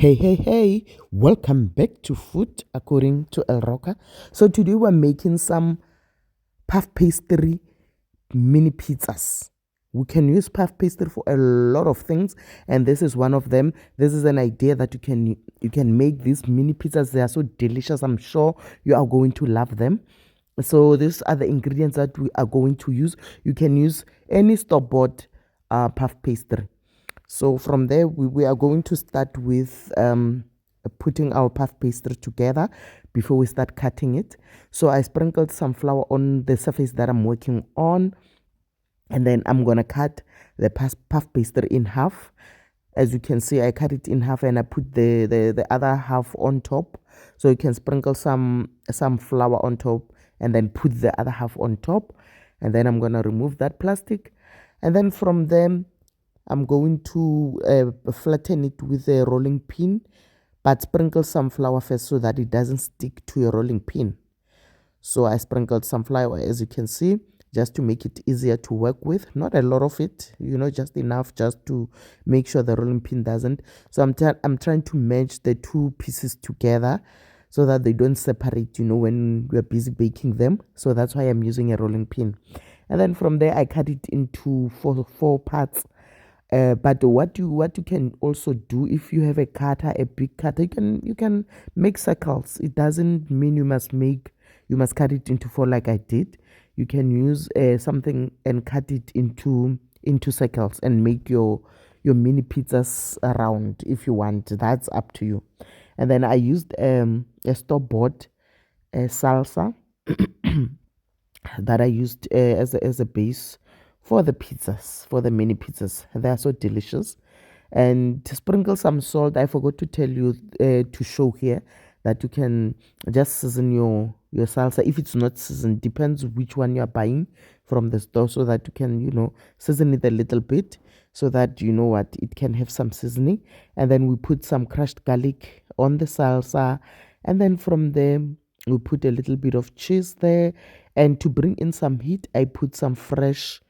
Hey, welcome back to Food According to El Roca. So today we're making some puff pastry mini pizzas. We can use puff pastry for a lot of things, and this is one of them. This is an idea that you can make these mini pizzas. They are so delicious. I'm sure you are going to love them. So these are the ingredients that we are going to use. You can use any store-bought puff pastry. So from there, we are going to start with putting our puff pastry together before we start cutting it. So I sprinkled some flour on the surface that I'm working on, and then I'm gonna cut the puff pastry in half. As you can see, I cut it in half and I put the other half on top. So you can sprinkle some flour on top and then put the other half on top. And then I'm gonna remove that plastic, and then from there I'm going to flatten it with a rolling pin, but sprinkle some flour first so that it doesn't stick to a rolling pin. So I sprinkled some flour, as you can see, just to make it easier to work with. Not a lot of it, just enough just to make sure the rolling pin doesn't. So I'm trying to match the two pieces together so that they don't separate, when we're busy baking them. So that's why I'm using a rolling pin. And then from there, I cut it into four parts. But what you can also do, if you have a big cutter, you can make circles. It doesn't mean you must cut it into four like I did. You can use something and cut it into circles and make your mini pizzas round if you want. That's up to you. And then I used a store-bought salsa that I used as a base for the pizzas, for the mini pizzas. They are so delicious. And to sprinkle some salt, I forgot to tell you to show here that you can just season your salsa. If it's not seasoned, depends which one you are buying from the store, so that you can season it a little bit so that it can have some seasoning. And then we put some crushed garlic on the salsa, and then from there we put a little bit of cheese there. And to bring in some heat, I put some fresh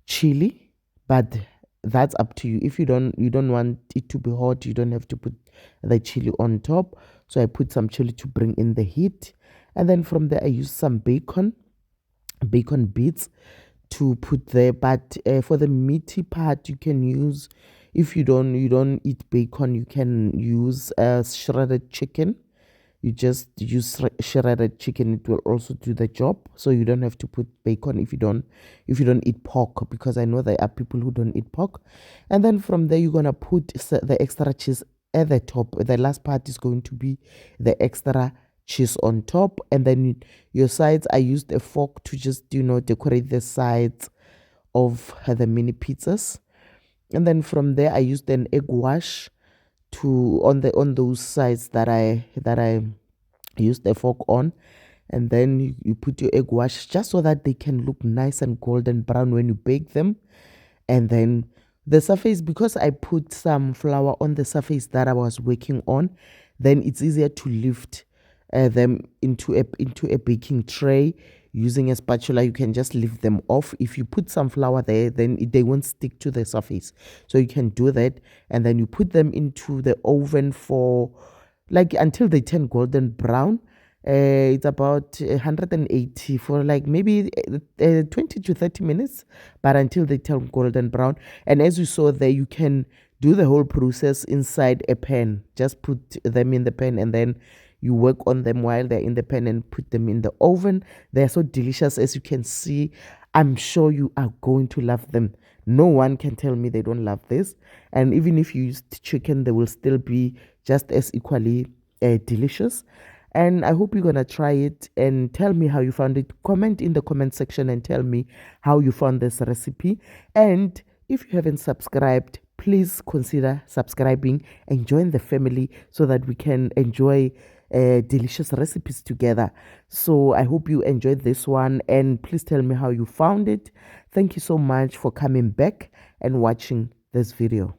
chili, but that's up to you. If you don't want it to be hot, you don't have to put the chili on top. So I put some chili to bring in the heat. And then from there I use some bacon bits to put there. But for the meaty part, you can use, if you don't eat bacon, you can use shredded chicken. You just use shredded chicken. It will also do the job. So you don't have to put bacon if you don't eat pork, because I know there are people who don't eat pork. And then from there, you're going to put the extra cheese at the top. The last part is going to be the extra cheese on top. And then your sides, I used a fork to just decorate the sides of the mini pizzas. And then from there, I used an egg wash on those sides that I used a fork on. And then you put your egg wash just so that they can look nice and golden brown when you bake them. And then the surface, because I put some flour on the surface that I was working on, then it's easier to lift them into a baking tray. Using a spatula, you can just lift them off. If you put some flour there, then they won't stick to the surface. So you can do that, and then you put them into the oven for until they turn golden brown. It's about 180 for maybe 20 to 30 minutes, but until they turn golden brown. And as you saw there, you can do the whole process inside a pan. Just put them in the pan, and then you work on them while they're in the pan and put them in the oven. They're so delicious, as you can see. I'm sure you are going to love them. No one can tell me they don't love this. And even if you used chicken, they will still be just as equally delicious. And I hope you're going to try it and tell me how you found it. Comment in the comment section and tell me how you found this recipe. And if you haven't subscribed, please consider subscribing and join the family so that we can enjoy delicious recipes together. So I hope you enjoyed this one, and please tell me how you found it. Thank you so much for coming back and watching this video.